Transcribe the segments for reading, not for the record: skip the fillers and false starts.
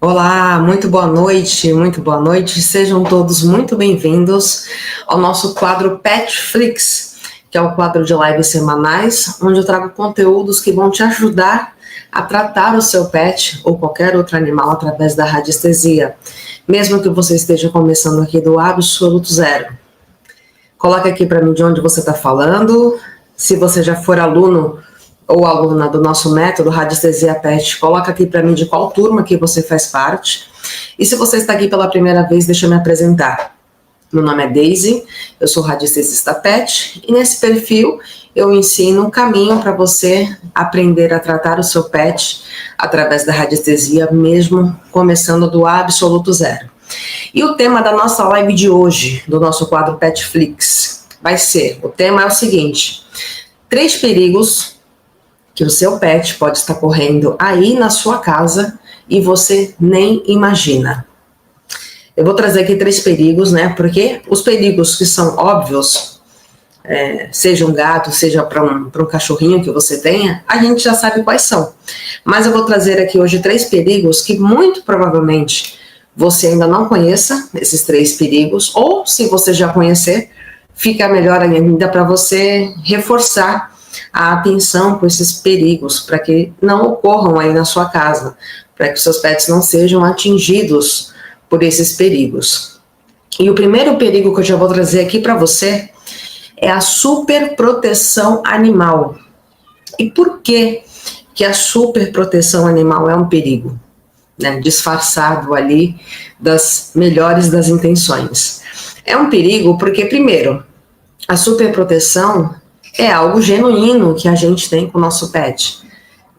Olá, muito boa noite. Sejam todos muito bem-vindos ao nosso quadro Petflix, que é o quadro de lives semanais, onde eu trago conteúdos que vão te ajudar a tratar o seu pet ou qualquer outro animal através da radiestesia, mesmo que você esteja começando aqui do absoluto zero. Coloque aqui para mim de onde você está falando. Se você já for aluno ou aluna do nosso método Radiestesia Pet, coloca aqui para mim de qual turma que você faz parte. E se você está aqui pela primeira vez, deixa eu me apresentar. Meu nome é Daisy, eu sou radiestesista pet e nesse perfil eu ensino um caminho para você aprender a tratar o seu pet através da radiestesia, mesmo começando do absoluto zero. E o tema da nossa live de hoje, do nosso quadro Petflix, o tema é o seguinte: 3 perigos que o seu pet pode estar correndo aí na sua casa e você nem imagina. Eu vou trazer aqui 3 perigos, né? Porque os perigos que são óbvios, seja um gato, seja para um cachorrinho que você tenha, a gente já sabe quais são. Mas eu vou trazer aqui hoje 3 perigos que muito provavelmente você ainda não conheça, esses 3 perigos, ou se você já conhecer, fica melhor ainda para você reforçar a atenção com esses perigos, para que não ocorram aí na sua casa, para que os seus pets não sejam atingidos por esses perigos. E o primeiro perigo que eu já vou trazer aqui para você é a superproteção animal. E por que a superproteção animal é um perigo? Né? Disfarçado ali das melhores das intenções. É um perigo porque, primeiro, a superproteção é algo genuíno que a gente tem com o nosso pet,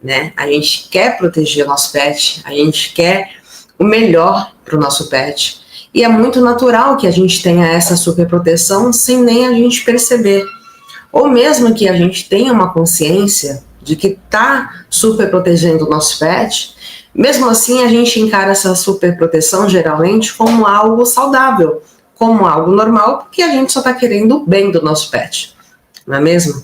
né? A gente quer proteger o nosso pet, a gente quer o melhor para o nosso pet. E é muito natural que a gente tenha essa superproteção sem nem a gente perceber. Ou mesmo que a gente tenha uma consciência de que está super protegendo o nosso pet, mesmo assim a gente encara essa superproteção geralmente como algo saudável, como algo normal, porque a gente só está querendo o bem do nosso pet. Não é mesmo?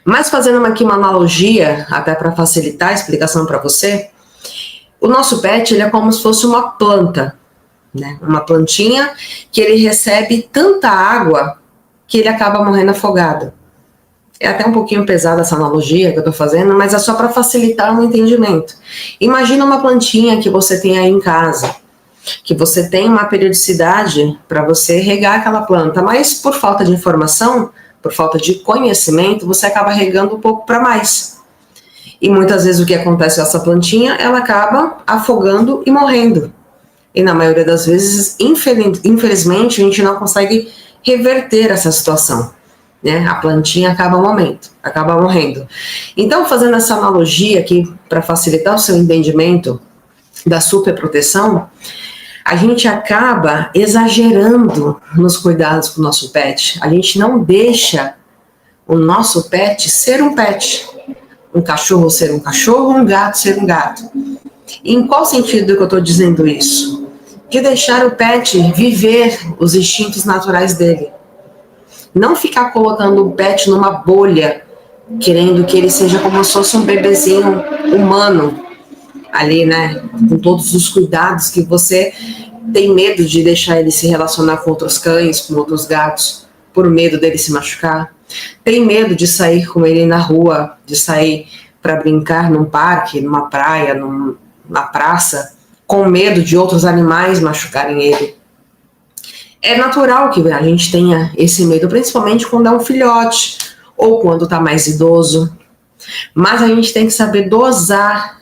Mas fazendo aqui uma analogia, até para facilitar a explicação para você, o nosso pet ele é como se fosse uma planta, né? Uma plantinha que ele recebe tanta água que ele acaba morrendo afogado. É até um pouquinho pesada essa analogia que eu estou fazendo, mas é só para facilitar o entendimento. Imagina uma plantinha que você tem aí em casa, que você tem uma periodicidade para você regar aquela planta, mas por falta de informação, por falta de conhecimento, você acaba regando um pouco para mais. E muitas vezes o que acontece com essa plantinha, ela acaba afogando e morrendo. E na maioria das vezes, infelizmente, a gente não consegue reverter essa situação, né? A plantinha acaba morrendo. Então, fazendo essa analogia aqui, para facilitar o seu entendimento da superproteção, a gente acaba exagerando nos cuidados com o nosso pet. A gente não deixa o nosso pet ser um pet. Um cachorro ser um cachorro, um gato ser um gato. E em qual sentido que eu estou dizendo isso? De deixar o pet viver os instintos naturais dele. Não ficar colocando o pet numa bolha, querendo que ele seja como se fosse um bebezinho humano, ali, né? Com todos os cuidados que você tem medo de deixar ele se relacionar com outros cães, com outros gatos, por medo dele se machucar. Tem medo de sair com ele na rua, de sair para brincar num parque, numa praia, na praça, com medo de outros animais machucarem ele. É natural que a gente tenha esse medo, principalmente quando é um filhote ou quando está mais idoso. Mas a gente tem que saber dosar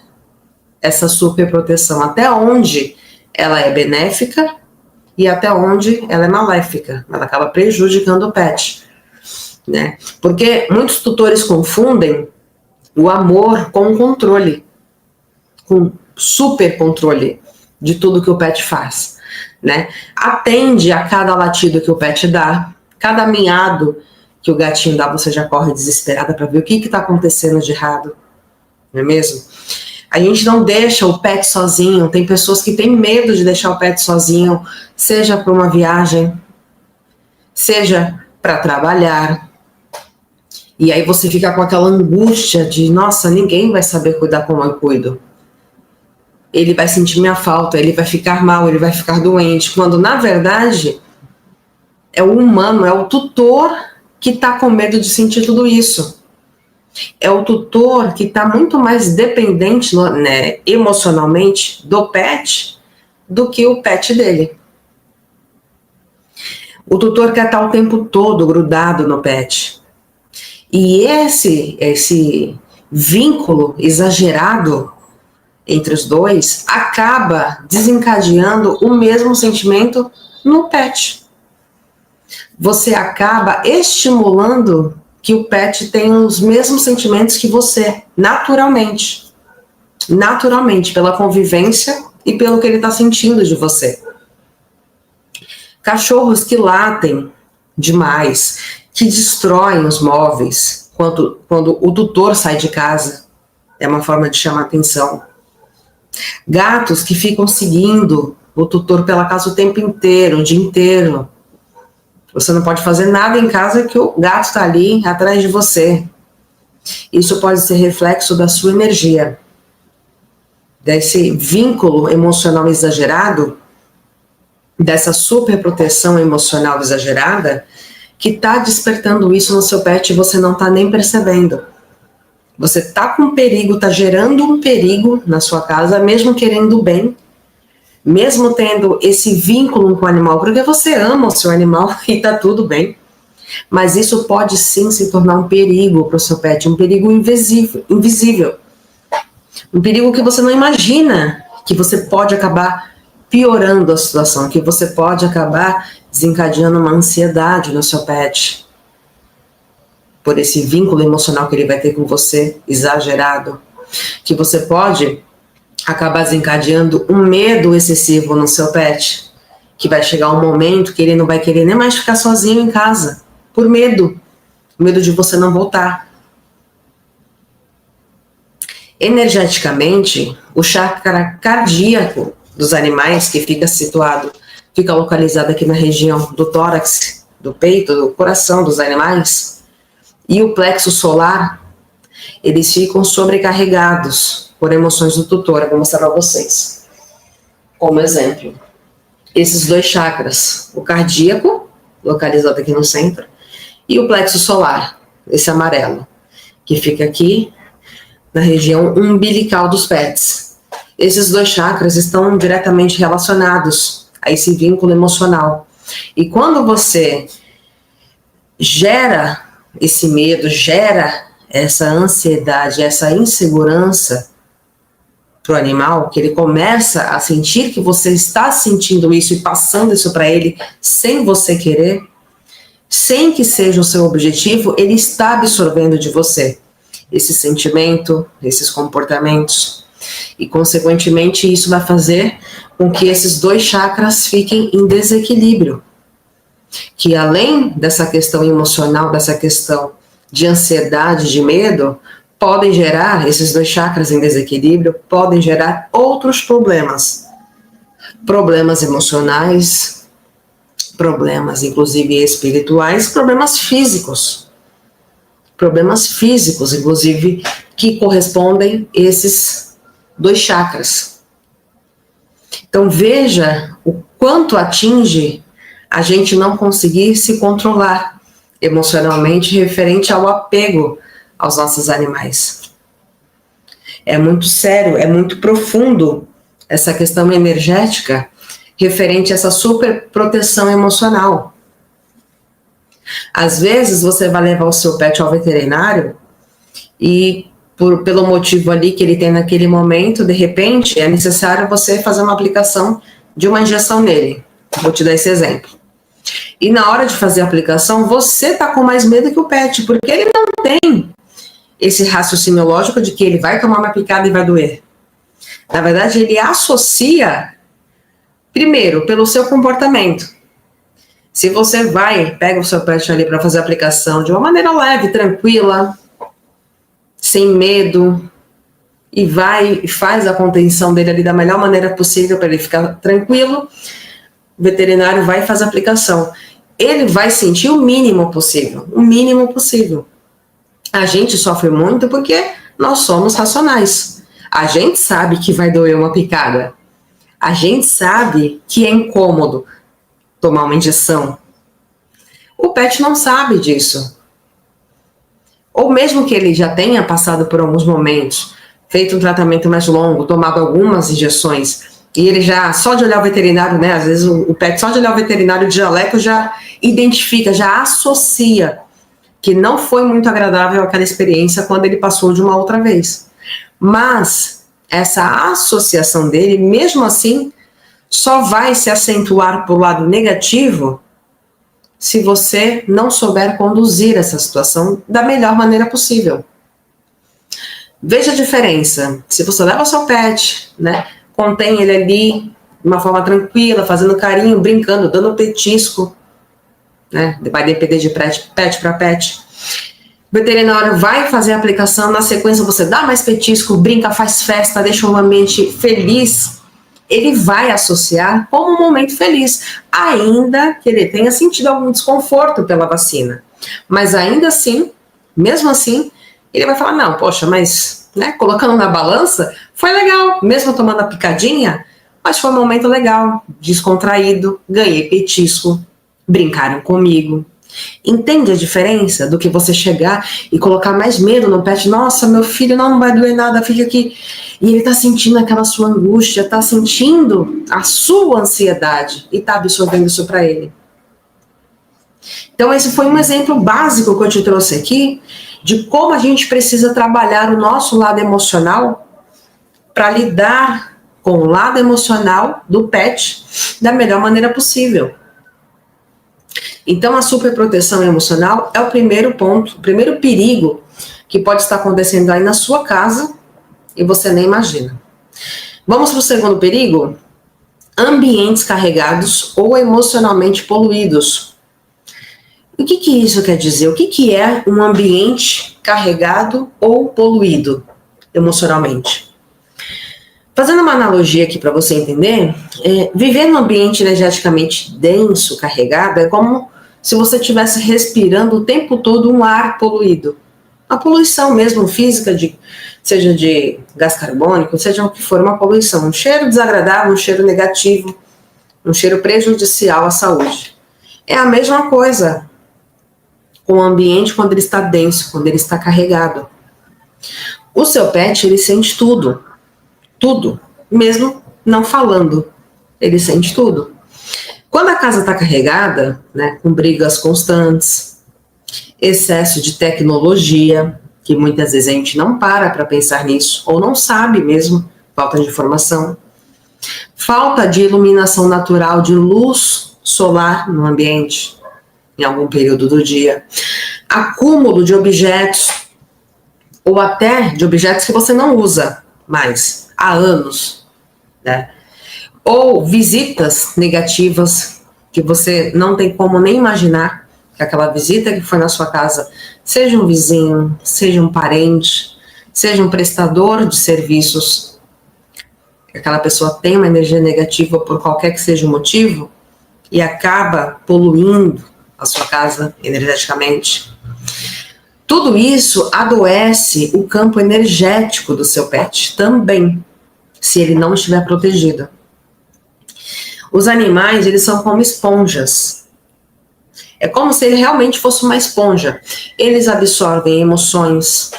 essa superproteção, até onde ela é benéfica e até onde ela é maléfica. Ela acaba prejudicando o pet, né? Porque muitos tutores confundem o amor com o controle, com super controle de tudo que o pet faz, né? Atende a cada latido que o pet dá, cada miado que o gatinho dá, você já corre desesperada para ver o que está acontecendo de errado, não é mesmo? A gente não deixa o pet sozinho. Tem pessoas que têm medo de deixar o pet sozinho, seja para uma viagem, seja para trabalhar. E aí você fica com aquela angústia de, nossa, ninguém vai saber cuidar como eu cuido. ele vai sentir minha falta, ele vai ficar mal, ele vai ficar doente, quando na verdade é o humano, é o tutor que está com medo de sentir tudo isso. É o tutor que está muito mais dependente, né, emocionalmente do pet do que o pet dele. O tutor quer estar o tempo todo grudado no pet. E esse vínculo exagerado entre os dois acaba desencadeando o mesmo sentimento no pet. Você acaba estimulando que o pet tenha os mesmos sentimentos que você, naturalmente. Naturalmente, pela convivência e pelo que ele está sentindo de você. Cachorros que latem demais, que destroem os móveis quando o tutor sai de casa, é uma forma de chamar atenção. Gatos que ficam seguindo o tutor pela casa o tempo inteiro, o dia inteiro. Você não pode fazer nada em casa que o gato está ali atrás de você. Isso pode ser reflexo da sua energia, desse vínculo emocional exagerado, dessa superproteção emocional exagerada, que está despertando isso no seu pet e você não está nem percebendo. Você está com perigo, está gerando um perigo na sua casa, mesmo querendo bem, mesmo tendo esse vínculo com o animal, porque você ama o seu animal e está tudo bem. Mas isso pode sim se tornar um perigo para o seu pet, um perigo invisível. Um perigo que você não imagina, que você pode acabar piorando a situação, que você pode acabar desencadeando uma ansiedade no seu pet, por esse vínculo emocional que ele vai ter com você, exagerado, que você pode acabar desencadeando um medo excessivo no seu pet, que vai chegar um momento que ele não vai querer nem mais ficar sozinho em casa, por medo de você não voltar. Energeticamente, o chakra cardíaco dos animais, que fica localizado aqui na região do tórax, do peito, do coração dos animais, e o plexo solar, eles ficam sobrecarregados por emoções do tutor. Eu vou mostrar para vocês. Como exemplo, esses dois chakras, o cardíaco, localizado aqui no centro, e o plexo solar, esse amarelo, que fica aqui na região umbilical dos pets. Esses dois chakras estão diretamente relacionados a esse vínculo emocional. E quando você gera esse medo, gera essa ansiedade, essa insegurança para o animal, que ele começa a sentir que você está sentindo isso e passando isso para ele sem você querer, sem que seja o seu objetivo, ele está absorvendo de você esse sentimento, esses comportamentos. E, consequentemente, isso vai fazer com que esses dois chakras fiquem em desequilíbrio. Que além dessa questão emocional, dessa questão de ansiedade, de medo, podem gerar, esses dois chakras em desequilíbrio, podem gerar outros problemas. Problemas emocionais, problemas, inclusive, espirituais, problemas físicos. Problemas físicos, inclusive, que correspondem a esses dois chakras. Então veja o quanto atinge a gente não conseguir se controlar emocionalmente referente ao apego aos nossos animais. É muito sério, é muito profundo essa questão energética referente a essa superproteção emocional. Às vezes você vai levar o seu pet ao veterinário e pelo motivo ali que ele tem naquele momento, de repente, é necessário você fazer uma aplicação de uma injeção nele. Vou te dar esse exemplo. E na hora de fazer a aplicação, você está com mais medo que o pet, porque ele não tem esse raciocínio lógico de que ele vai tomar uma picada e vai doer. Na verdade, ele associa, primeiro, pelo seu comportamento. Se você pega o seu pet ali para fazer a aplicação de uma maneira leve, tranquila, sem medo, e vai e faz a contenção dele ali da melhor maneira possível para ele ficar tranquilo, o veterinário vai e faz a aplicação. Ele vai sentir o mínimo possível, o mínimo possível. A gente sofre muito porque nós somos racionais. A gente sabe que vai doer uma picada. A gente sabe que é incômodo tomar uma injeção. O pet não sabe disso. Ou mesmo que ele já tenha passado por alguns momentos, feito um tratamento mais longo, tomado algumas injeções, e ele já, só de olhar o veterinário, né, às vezes o pet só de olhar o veterinário de jaleco já identifica, já associa que não foi muito agradável aquela experiência quando ele passou de uma outra vez. Mas essa associação dele, mesmo assim, só vai se acentuar para o lado negativo se você não souber conduzir essa situação da melhor maneira possível. Veja a diferença. Se você leva o seu pet, né, contém ele ali de uma forma tranquila, fazendo carinho, brincando, dando petisco, né, vai depender de pet para pet. O veterinário vai fazer a aplicação, na sequência você dá mais petisco, brinca, faz festa, deixa o ambiente feliz. Ele vai associar como um momento feliz, ainda que ele tenha sentido algum desconforto pela vacina. Mas ainda assim, mesmo assim, ele vai falar, não, poxa, mas, né, colocando na balança, foi legal, mesmo tomando a picadinha, mas foi um momento legal, descontraído, ganhei petisco, brincaram comigo. Entende a diferença do que você chegar e colocar mais medo no pet? Nossa, meu filho não vai doer nada, fica aqui. E ele tá sentindo aquela sua angústia, tá sentindo a sua ansiedade e tá absorvendo isso para ele. Então esse foi um exemplo básico que eu te trouxe aqui de como a gente precisa trabalhar o nosso lado emocional para lidar com o lado emocional do pet da melhor maneira possível. Então, a superproteção emocional é o primeiro ponto, o primeiro perigo que pode estar acontecendo aí na sua casa e você nem imagina. Vamos para o segundo perigo? Ambientes carregados ou emocionalmente poluídos. O que isso quer dizer? O que é um ambiente carregado ou poluído emocionalmente? Fazendo uma analogia aqui para você entender, viver num ambiente energeticamente denso, carregado, é como se você estivesse respirando o tempo todo um ar poluído. A poluição mesmo física, seja de gás carbônico, seja o que for, uma poluição. Um cheiro desagradável, um cheiro negativo, um cheiro prejudicial à saúde. É a mesma coisa com o ambiente quando ele está denso, quando ele está carregado. O seu pet, ele sente tudo. Tudo, mesmo não falando, ele sente tudo. Quando a casa está carregada, né, com brigas constantes, excesso de tecnologia, que muitas vezes a gente não para pensar nisso, ou não sabe mesmo, falta de informação, falta de iluminação natural, de luz solar no ambiente, em algum período do dia, acúmulo de objetos, ou até de objetos que você não usa mais há anos, né? Ou visitas negativas que você não tem como nem imaginar que aquela visita que foi na sua casa, seja um vizinho, seja um parente, seja um prestador de serviços, aquela pessoa tem uma energia negativa por qualquer que seja o motivo e acaba poluindo a sua casa energeticamente. Tudo isso adoece o campo energético do seu pet também, se ele não estiver protegido. Os animais, eles são como esponjas. É como se ele realmente fosse uma esponja. Eles absorvem emoções,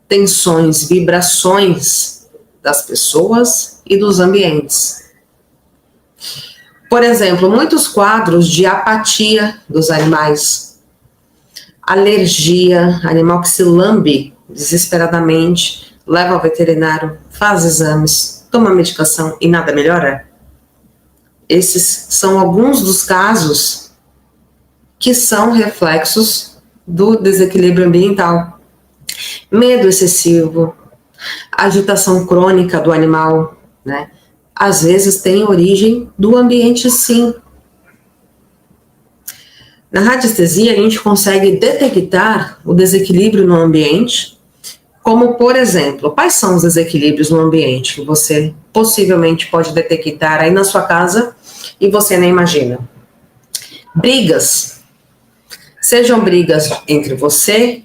tensões, vibrações das pessoas e dos ambientes. Por exemplo, muitos quadros de apatia dos animais, alergia, animal que se lambe desesperadamente, leva ao veterinário, faz exames, toma medicação e nada melhora. Esses são alguns dos casos que são reflexos do desequilíbrio ambiental. Medo excessivo, agitação crônica do animal, né? Às vezes tem origem do ambiente, sim. Na radiestesia, a gente consegue detectar o desequilíbrio no ambiente, como, por exemplo, quais são os desequilíbrios no ambiente que você possivelmente pode detectar aí na sua casa e você nem imagina. Brigas. Sejam brigas entre você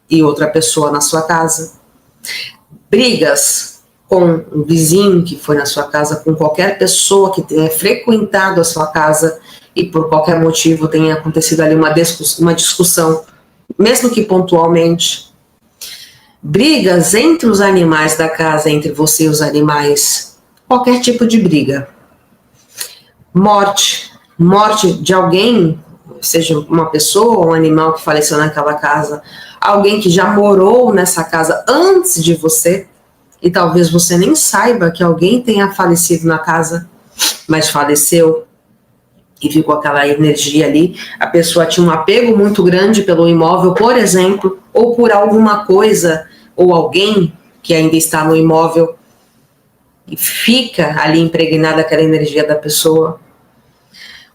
e outra pessoa na sua casa. Brigas com um vizinho que foi na sua casa, com qualquer pessoa que tenha frequentado a sua casa e por qualquer motivo tenha acontecido ali uma discussão, mesmo que pontualmente. Brigas entre os animais da casa, entre você e os animais, qualquer tipo de briga. Morte de alguém, seja uma pessoa ou um animal que faleceu naquela casa, alguém que já morou nessa casa antes de você, e talvez você nem saiba que alguém tenha falecido na casa, mas faleceu, e ficou aquela energia ali. A pessoa tinha um apego muito grande pelo imóvel, por exemplo, ou por alguma coisa, ou alguém que ainda está no imóvel, e fica ali impregnada aquela energia da pessoa.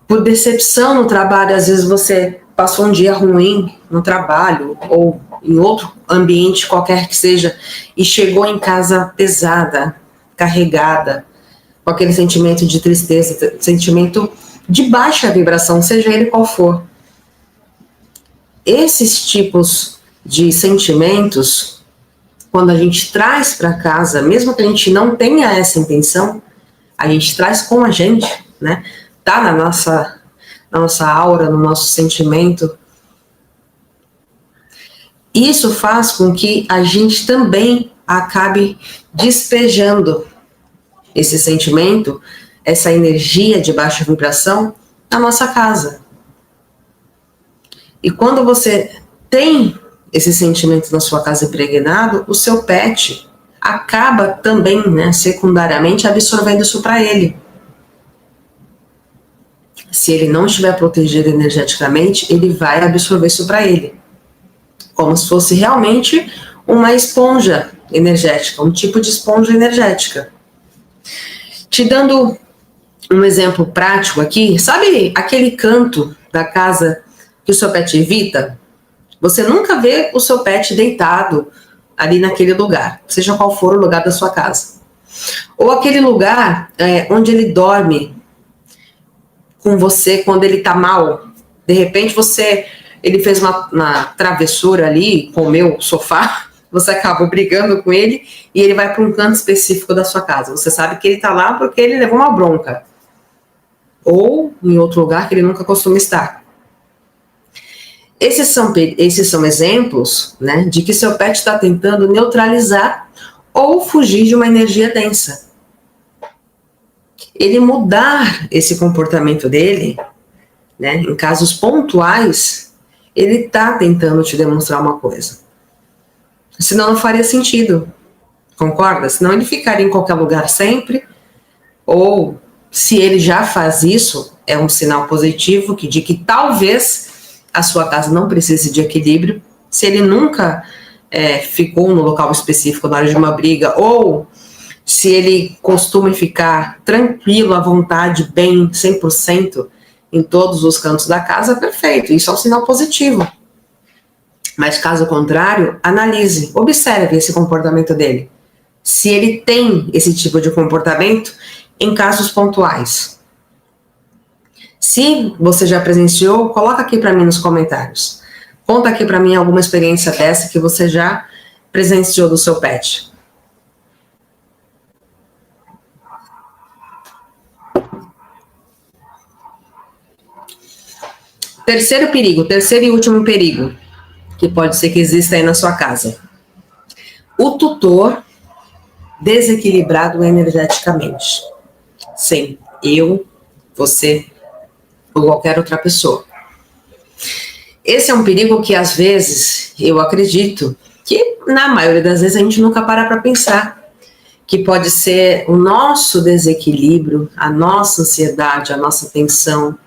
Por decepção no trabalho, às vezes você passou um dia ruim no trabalho, ou em outro ambiente qualquer que seja, e chegou em casa pesada, carregada, com aquele sentimento de tristeza, sentimento de baixa vibração, seja ele qual for. Esses tipos de sentimentos, quando a gente traz para casa, mesmo que a gente não tenha essa intenção, a gente traz com a gente, né? Tá na nossa aura, no nosso sentimento. Isso faz com que a gente também acabe despejando esse sentimento, essa energia de baixa vibração na nossa casa. E quando você tem esse sentimento na sua casa impregnado, o seu pet acaba também, né, secundariamente, absorvendo isso para ele. Se ele não estiver protegido energeticamente, ele vai absorver isso para ele. Como se fosse realmente uma esponja energética, um tipo de esponja energética. Te dando um exemplo prático aqui, sabe aquele canto da casa que o seu pet evita? Você nunca vê o seu pet deitado ali naquele lugar, seja qual for o lugar da sua casa. Ou aquele lugar onde ele dorme com você quando ele tá mal. De repente ele fez uma travessura ali, comeu o sofá, você acabou brigando com ele e ele vai para um canto específico da sua casa. Você sabe que ele tá lá porque ele levou uma bronca. Ou em outro lugar que ele nunca costuma estar. Esses são exemplos, né, de que seu pet está tentando neutralizar ou fugir de uma energia densa. Ele mudar esse comportamento dele, né, em casos pontuais, ele está tentando te demonstrar uma coisa. Senão não faria sentido, concorda? Senão ele ficaria em qualquer lugar sempre, ou se ele já faz isso, é um sinal positivo de que talvez a sua casa não precise de equilíbrio. Se ele nunca ficou no local específico na hora de uma briga, ou se ele costuma ficar tranquilo, à vontade, bem, 100% em todos os cantos da casa, perfeito, isso é um sinal positivo. Mas caso contrário, analise, observe esse comportamento dele. Se ele tem esse tipo de comportamento em casos pontuais. Se você já presenciou, coloca aqui para mim nos comentários. Conta aqui para mim alguma experiência dessa que você já presenciou do seu pet. Terceiro e último perigo, que pode ser que exista aí na sua casa. O tutor desequilibrado energeticamente. Sim, eu, você ou qualquer outra pessoa. Esse é um perigo que às vezes, eu acredito, que na maioria das vezes a gente nunca para pensar, que pode ser o nosso desequilíbrio, a nossa ansiedade, a nossa tensão,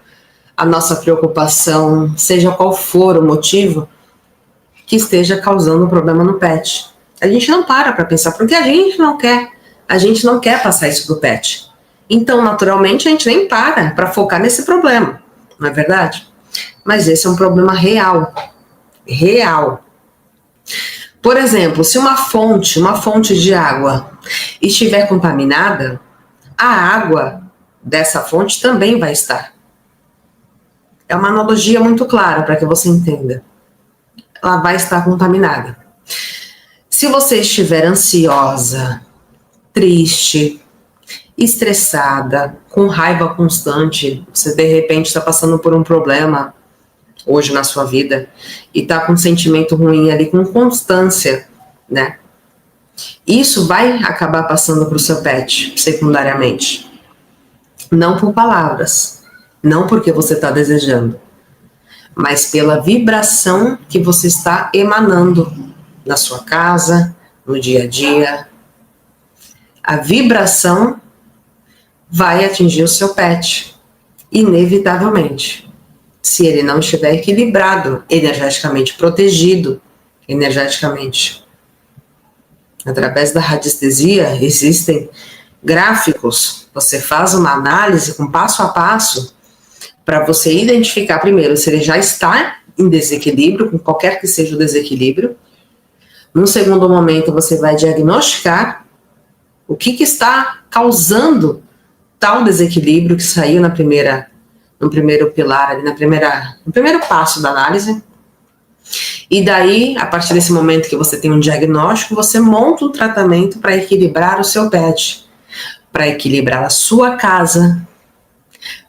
a nossa preocupação, seja qual for o motivo, que esteja causando um problema no pet. A gente não para pensar, porque a gente não quer passar isso pro pet. Então, naturalmente, a gente nem para focar nesse problema, não é verdade? Mas esse é um problema real. Real. Por exemplo, se uma fonte de água estiver contaminada, a água dessa fonte também vai estar. É uma analogia muito clara para que você entenda. Ela vai estar contaminada. Se você estiver ansiosa, triste, estressada, com raiva constante, você de repente está passando por um problema hoje na sua vida e está com um sentimento ruim ali com constância, né? Isso vai acabar passando para o seu pet, secundariamente. Não por palavras, não porque você está desejando, mas pela vibração que você está emanando na sua casa, no dia a dia. A vibração vai atingir o seu pet, inevitavelmente, se ele não estiver equilibrado, energeticamente protegido, energeticamente. Através da radiestesia existem gráficos, você faz uma análise com passo a passo para você identificar primeiro se ele já está em desequilíbrio, com qualquer que seja o desequilíbrio. Num segundo momento você vai diagnosticar o que está causando tal desequilíbrio que saiu no primeiro pilar, ali no primeiro passo da análise. E daí, a partir desse momento que você tem um diagnóstico, você monta um tratamento para equilibrar o seu pet, para equilibrar a sua casa,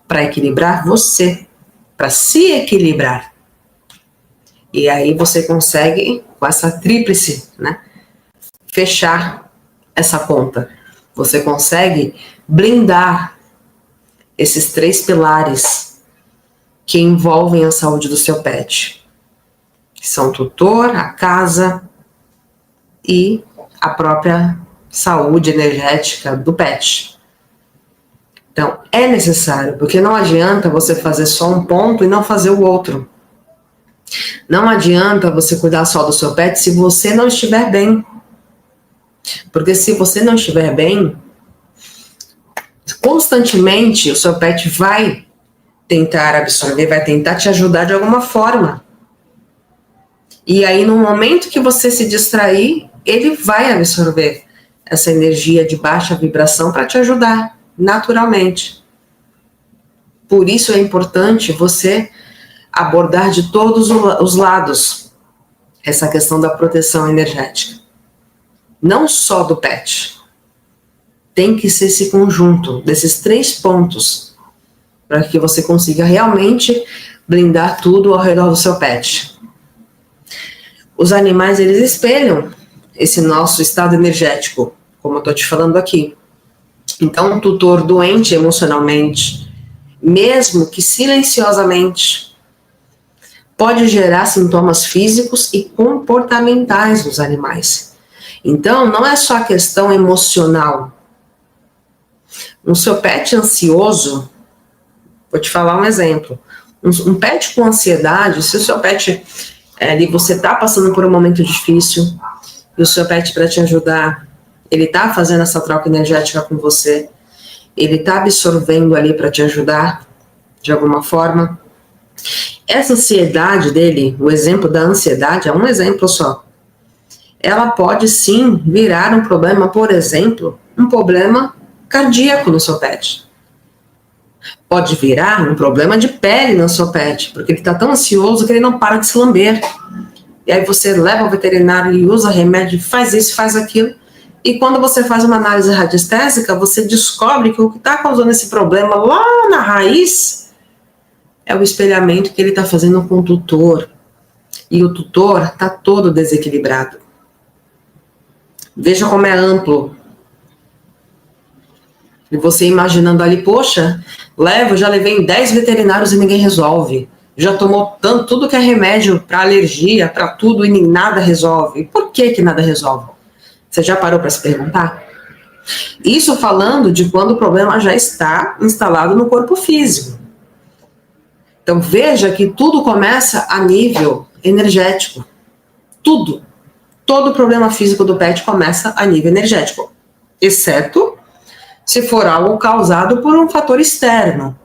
para equilibrar você, para se equilibrar. E aí você consegue, com essa tríplice, né, fechar essa conta. Você consegue blindar esses 3 pilares que envolvem a saúde do seu pet, que são o tutor, a casa e a própria saúde energética do pet. Então, é necessário, porque não adianta você fazer só um ponto e não fazer o outro. Não adianta você cuidar só do seu pet se você não estiver bem. Porque se você não estiver bem, constantemente o seu pet vai tentar absorver, vai tentar te ajudar de alguma forma. E aí, no momento que você se distrair, ele vai absorver essa energia de baixa vibração para te ajudar, naturalmente. Por isso é importante você abordar de todos os lados essa questão da proteção energética. Não só do pet. Tem que ser esse conjunto desses 3 pontos para que você consiga realmente blindar tudo ao redor do seu pet. Os animais, eles espelham esse nosso estado energético, como eu estou te falando aqui. Então, um tutor doente emocionalmente, mesmo que silenciosamente, pode gerar sintomas físicos e comportamentais nos animais. Então, não é só a questão emocional. Um seu pet ansioso, vou te falar um exemplo. Um pet com ansiedade, se o seu pet, você está passando por um momento difícil, e o seu pet, para te ajudar, ele está fazendo essa troca energética com você, ele está absorvendo ali para te ajudar, de alguma forma. Essa ansiedade dele, o exemplo da ansiedade é um exemplo só. Ela pode sim virar um problema, por exemplo, um problema cardíaco no seu pet. Pode virar um problema de pele no seu pet, porque ele está tão ansioso que ele não para de se lamber. E aí você leva ao veterinário e usa remédio, faz isso, faz aquilo. E quando você faz uma análise radiestésica, você descobre que o que está causando esse problema lá na raiz é o espelhamento que ele está fazendo com o tutor. E o tutor está todo desequilibrado. Veja como é amplo. E você imaginando ali, poxa, já levei em 10 veterinários e ninguém resolve. Já tomou tudo que é remédio para alergia, para tudo e nada resolve. E por que nada resolve? Você já parou para se perguntar? Isso falando de quando o problema já está instalado no corpo físico. Então veja que tudo começa a nível energético. Tudo. Todo problema físico do pet começa a nível energético. Exceto se for algo causado por um fator externo.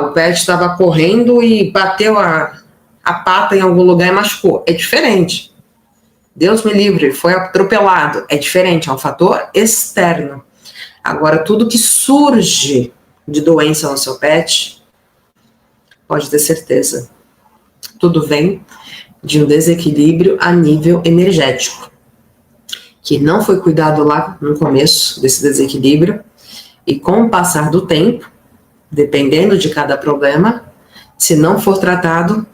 O pet estava correndo e bateu a pata em algum lugar e machucou. É diferente. Deus me livre, foi atropelado. É diferente, é um fator externo. Agora, tudo que surge de doença no seu pet, pode ter certeza, tudo vem de um desequilíbrio a nível energético. que não foi cuidado lá no começo desse desequilíbrio, e com o passar do tempo, dependendo de cada problema, se não for tratado,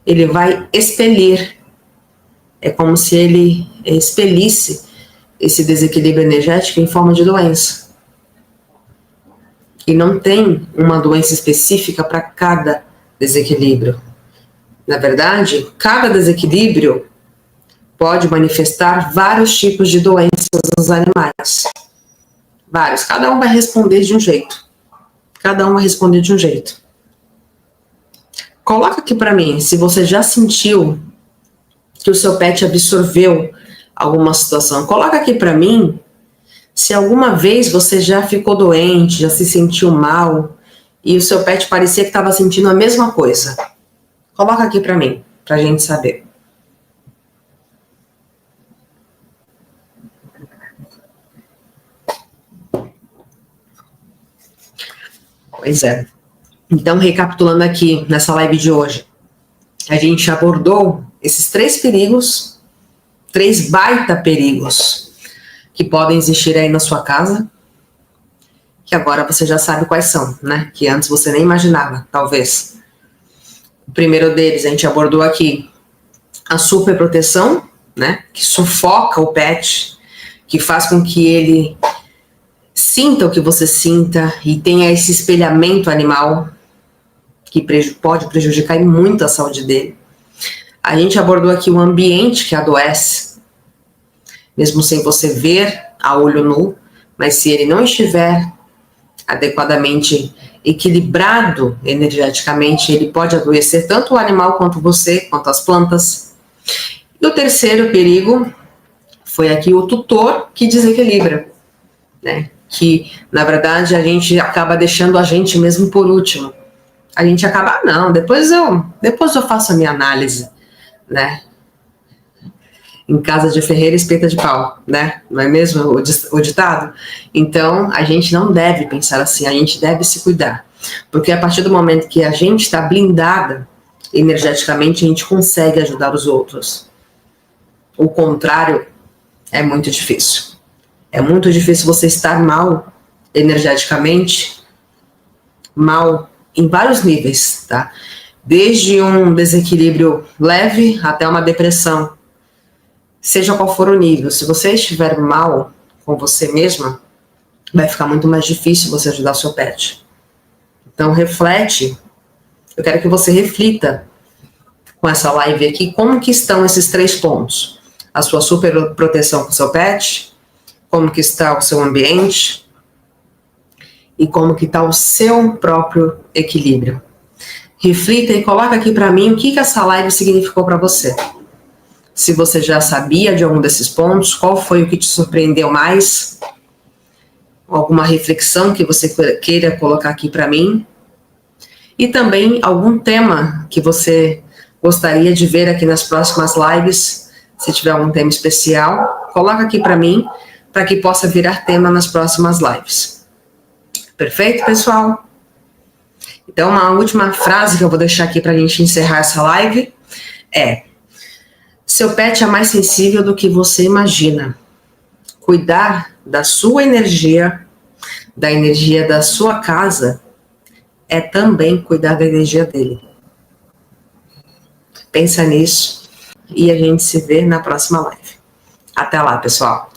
ele vai expelir. É como se ele expelisse esse desequilíbrio energético em forma de doença. E não tem uma doença específica para cada desequilíbrio. Na verdade, cada desequilíbrio pode manifestar vários tipos de doenças nos animais. Vários. Cada um vai responder de um jeito. Cada um vai responder de um jeito. Coloca aqui para mim, se você já sentiu que o seu pet absorveu alguma situação. Coloca aqui para mim se alguma vez você já ficou doente, já se sentiu mal e o seu pet parecia que estava sentindo a mesma coisa. Coloca aqui para mim, para a gente saber. Pois é. Então, recapitulando aqui nessa live de hoje, a gente abordou esses 3 perigos, 3 baita perigos que podem existir aí na sua casa, que agora você já sabe quais são, né? Que antes você nem imaginava, talvez. O primeiro deles a gente abordou aqui, a superproteção, né? Que sufoca o pet, que faz com que ele sinta o que você sinta e tenha esse espelhamento animal, que pode prejudicar muito a saúde dele. A gente abordou aqui o ambiente que adoece, mesmo sem você ver a olho nu, mas se ele não estiver adequadamente equilibrado energeticamente, ele pode adoecer tanto o animal quanto você, quanto as plantas. E o terceiro perigo foi aqui o tutor que desequilibra, né? Que, na verdade, a gente acaba deixando a gente mesmo por último. A gente acaba, não, depois eu faço a minha análise, né? Em casa de ferreiro, espeta de pau, né? Não é mesmo o ditado? Então, a gente não deve pensar assim, a gente deve se cuidar. Porque a partir do momento que a gente está blindada energeticamente, a gente consegue ajudar os outros. O contrário é muito difícil. É muito difícil você estar mal energeticamente, mal em vários níveis, tá? Desde um desequilíbrio leve até uma depressão. Seja qual for o nível, se você estiver mal com você mesma, vai ficar muito mais difícil você ajudar seu pet. Então reflete, eu quero que você reflita com essa live aqui, como que estão esses 3 pontos. A sua super proteção com o seu pet, como que está o seu ambiente e como que está o seu próprio equilíbrio. Reflita e coloca aqui para mim o que essa live significou para você. Se você já sabia de algum desses pontos, qual foi o que te surpreendeu mais? Alguma reflexão que você queira colocar aqui para mim? E também algum tema que você gostaria de ver aqui nas próximas lives, se tiver algum tema especial, coloca aqui para mim, para que possa virar tema nas próximas lives. Perfeito, pessoal? Então, uma última frase que eu vou deixar aqui para a gente encerrar essa live é: seu pet é mais sensível do que você imagina. Cuidar da sua energia, da energia da sua casa, é também cuidar da energia dele. Pensa nisso e a gente se vê na próxima live. Até lá, pessoal!